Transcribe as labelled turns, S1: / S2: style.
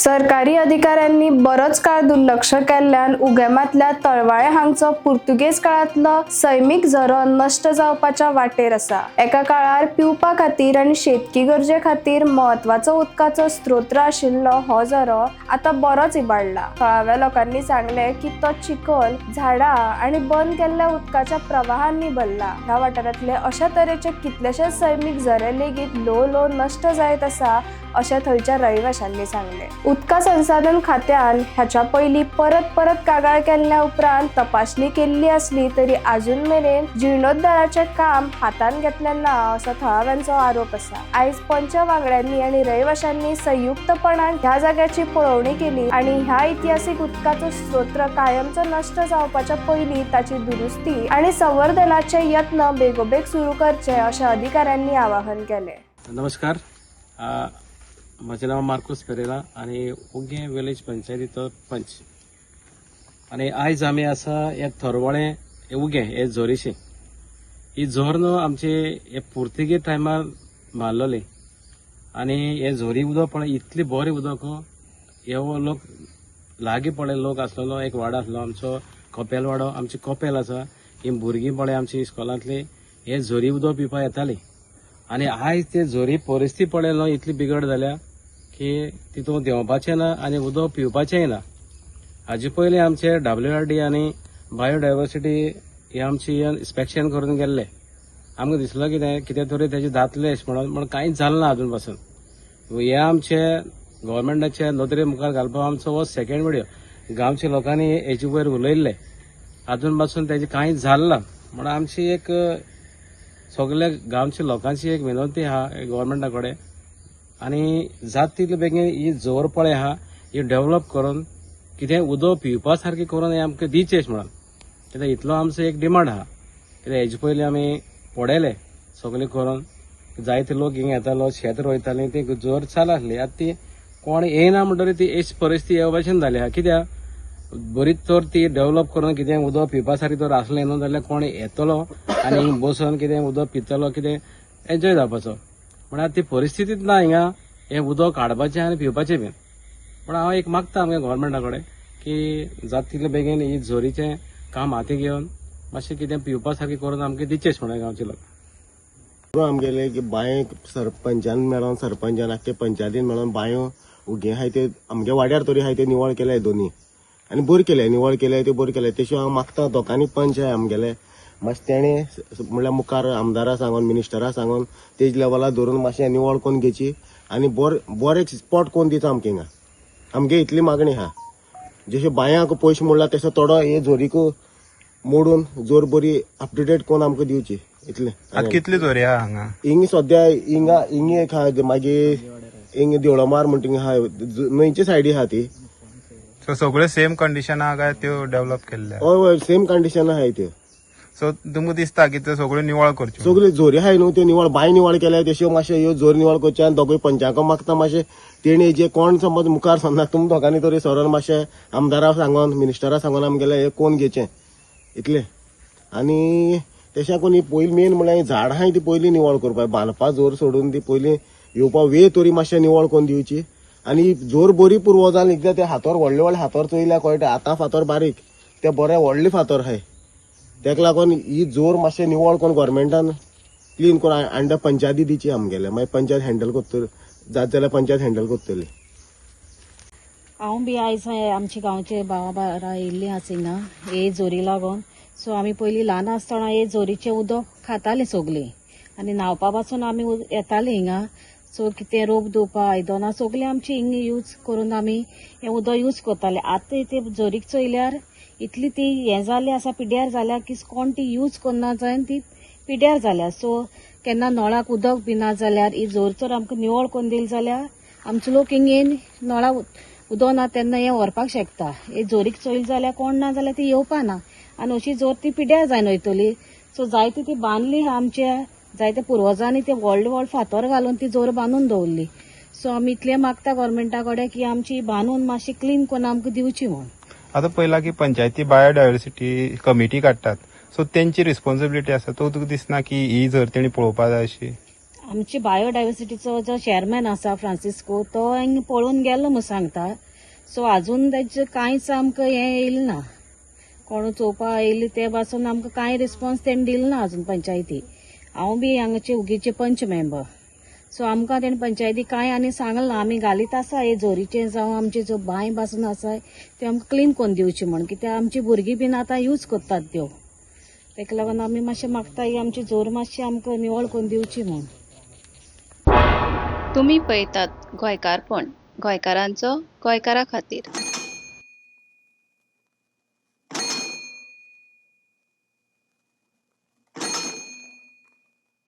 S1: सरकारी अधिकाऱ्यांनी बरोच काळ दुर्लक्ष केल्ल्यान उगेमातल्या तळवाळे हांगचो पुर्तुगेज काळातलो सैमीक झरो नष्ट जावपाच्या वाटेर आसा। एका काळार पिवपा खातीर आनी शेतकी गरजे खातीर महत्वाचो उदकाचो स्त्रोत आशिल्लो हो झरो आता बरोच इबाडला। थळाव्या लोकांनी सांगले की तो चिखल, झाडां आनी बंद केल्ल्या उदकाच्या प्रवाहांनी भरला। ह्या वाठारांतले अशा तरेचे कितलेशेच सैमीक झरे लेगीत ल्हव नष्ट जायत आसा अशें थंयच्या रहिवाशांनी सांगले। उदका संसाधन खात्यान ह्याच्या पयलीं परत कागाळ केल्ल्या उपरांत तपासणी केल्ली असली तरी अजून मेरेन जीर्णोद्धाराचे काम हातान घेतलें ना असो थळाव्यांचो आरोप आसा। आयज पंच वांगड्यांनी आनी रहिवाशांनी संयुक्तपणान ह्या जाग्याची पळोवणी केली आनी ह्या इतिहासीक उदकाचो स्त्रोत कायमचो नष्ट जावपाच्या पयलीं ताची दुरुस्ती आनी संवर्धनाचे यत्न बेगोबेग सुरू करचे अशें अधिकाऱ्यांनी आवाहन केले।
S2: नमस्कार, म्हजें नांव मार्कोस पेरेरा आणि उगे विलेज पंचायतीचो पंच। आणि आयज आमी आसा हे थरवळे उगे हे झोरीशे। ही झोर न्हू आमचे हे पुर्तुगेज टायमार बांदलोली आणि हे झोरी उदक पळय इतली बरें उदक हे लोक लागीं पळय लोक आसलेलो एक वाडो आसलो आमचो कपेल वाडो। आमची कपेल आसा, ही भुरगीं पळय आमची इस्कॉलांतली हे झोरी उदक पिवपाक येताली। आणि आयज ते झोरी परिस्थिती पळयल इतली बिगड जाल्या की तितून देंवपाचें ना आनी उदक पिवपाचेंय ना। हाजे पयलीं आमचे WRD आनी बायोडायवर्सिटी हे आमची इन्स्पेक्शन करून गेल्ले। आमकां दिसलो कितें तरी तेजे जातलें अशें म्हणून कांयच जालें ना अजून पासून। हे आमचे गव्हर्मेंटाच्या नदरे मुखार घालपाक आमचो हो सेकंड व्हिडिओ। गांवच्या लोकांनी हेजे वयर उलयल्ले, अजून पासून तेजे कांयच जालें ना म्हणून आमची एक सगळ्या गांवच्या लोकांची एक विनंती आहा गव्हर्मेंटा कडेन, आनी जाता तितले बेगीन ही झोर पळय आहा ही डेव्हलप करून कितें उदक पिवपा सारकें करून हे आमकां दिवचें अशें म्हणून। कित्याक इतलो आमचो एक डिमांड आहा। कित्याक हेजे पयलीं आमी पळयलें सगळें करून जायते लोक हिंगा येतालो, शेत रोयतालीं, ती झोर चालू आतां ती कोण येना म्हणटकीर ती अशी परिस्थिती हे भशेन जाली आहा। कित्याक बरीच तर ती डेव्हलप करून कितें उदक पिवपा सारकें तर आसलें न्हू जाल्यार कोण येतलो आनी हिंगा बसून कितें उदक पितलो, कितें एन्जॉय जावपाचो। पण आतां ती परिस्थितीच ना हिंगा हें उदक काडपाचें आनी पिवपाचें बीन। पण हांव एक मागता आमच्या गव्हर्मेंटा कडेन की जाता तितले बेगीन ही झोरीचें काम हाती घेवन मातशें कितें पिवपा सारकें करून आमकां दिचें म्हणून गांवचे लोक।
S3: आमगेले की बांय सरपंचान मेळोन सरपंचान आख्खे पंचायतीन मेळोन बांयो उगे आहाय ते आमगे वाड्यार तरी आहाय ते निवळ केल्याय दोनी आनी बरी केल्याय, निवळ केल्याय ते बरी केल्याय। तेशिवाय हांव मागता दोगांनी पंच आहाय आमगेले मातशें तेणे म्हणल्यार मुखार आमदारा सांगून मिनिस्टरा सांगून तेज लेवलार धरून मातशें निवळ करून घेवची आनी बरे स्पॉट कोन्न दिता आमकां हिंगा। आमगे इतली मागणी आहा, जशे बांयांक पयशे मोडला तसो थोडो हे झोरीक मोडून जोर बरी अप टू डेट करून आमकां दिवची इतलें।
S4: कितली जोरी आहा हांगा?
S3: हिंग सद्या हिंग एक आहा, मागीर हिंग देवळमार म्हणटा आहा, न्हंयचे सायडी आहा ती।
S4: सो सगळे सेम कंडिशन आहा काय त्यो डेव्हलप केल्ले?
S3: हय सेम कंडिशन आहाय त्यो।
S4: सो तुमकां दिसता की त्यो सगळ्यो निवळ करच्यो?
S3: सगळी जोरी आहाय न्हू त्यो निवळ, बांय निवळ केल्याय तश्यो मातशें ह्यो जोर निवळ करचे आनी दोगूय पंचायत मागता मातशें तेणी जे कोण समज मुखार सन्नाक तुम दोगांनी तरी सरोन मातशें आमदारा सांगोन मिनिस्टरा सांगोन आमगेलें हें कोन्न घेवचें इतलें। आनी तशें करून ही पयली मेन म्हळ्यार झाड आहाय ती पयली निवळ करपाक, बांदपा जोर सोडून ती पयली येवपा वे तरी मातशें निवळ करून दिवची। आनी जोर बरी पुरवो जावन एकदां ते फातर व्हडले फातर चोयल्यार कळटा, आतां फातर बारीक ते बरे व्हडले फातर आहाय। तेका लागून ही जोर मातशें निवळ करून गव्हर्मेंटान क्लीन करून अंडर पंचायती दिवची आमगेले, मागीर पंचायत हँडल करतली, जात जाल्यार पंचायत हँडल करतली।
S5: हांव बी आयज आमच्या गांवचे भावा बारा येयल्लीं आसा हिंगा हे जोरी लागून। सो आमी पयलीं ल्हान आसतना हे जोरीचें उदक खातालीं सगळीं आनी न्हावपा पासून आमी येतालीं हिंगा। सो कितें रोप दिवपा आयदनां सगळीं आमची हिंगा यूज करून आमी हें उदक यूज करताले। आतां ते जोरीक चोयल्यार इतली ती हें जाली आसा, पिड्ड्यार जाल्या की कोण ती यूज करना जायन ती पिड्ड्यार जाल्या। सो केन्ना नळाक उदक बी ना जाल्यार ही जोर तर आमकां निवळ करून दिली जाल्यार आमचे लोक हिंगेन नळा उदक ना तेन्ना हें व्हरपाक शकता। हे जोरीक चोयली जाल्यार कोण ना जाल्यार ती येवपा ना आनी अशी जोर ती पिड्ड्यार जायन वयतली। सो जायती ती बांदली आमच्या जायत्या पुर्वजांनी ते व्हडले फातर घालून ती जोर बांदून दवरली। सो आमी इतलें मागता गव्हर्मेंटा कडेन की आमची बांदून मातशी क्लीन करून आमकां दिवची म्हूण।
S4: आतां पयला की पंचायती बायोडायवर्सिटी कमिटी काडटात, सो तेंची रिस्पॉन्सिबिलिटी आसा, तो तुका दिसना की ही जर तेणी पळोवपा जाय अशी?
S5: आमची बायोडायवर्सिटीचो जो चेअरमॅन आसा फ्रांसिस्को तो हांगा पळोवन गेलो म्हूण सांगता. सो अजून ताचे कांयच आमकां हें येयलें ना. कोण चोवपा येयली ते पासून आमकां कांय रिस्पॉन्स तेणी दिलो ना अजून पंचायती. हांव बी हांगाचे उगीचे पंच मेंबर. सो आमकां तेणी पंचायती कांय आनी सांगलें ना. आमी घालीत आसा हे झोरीचे जावं आमचे जो बांय पासून आसा ते आमकां क्लीन करून दिवचे म्हण, कित्याक आमची भुरगीं बीन आतां यूज करतात त्यो. ताका लागून आमी मातशें मागता ही आमची झोर मातशी आमकां निवळ करून दिवची म्हूण.
S6: तुम्ही पळयतात गोंयकारपण, गोंयकारांचो गोंयकारा खातीर.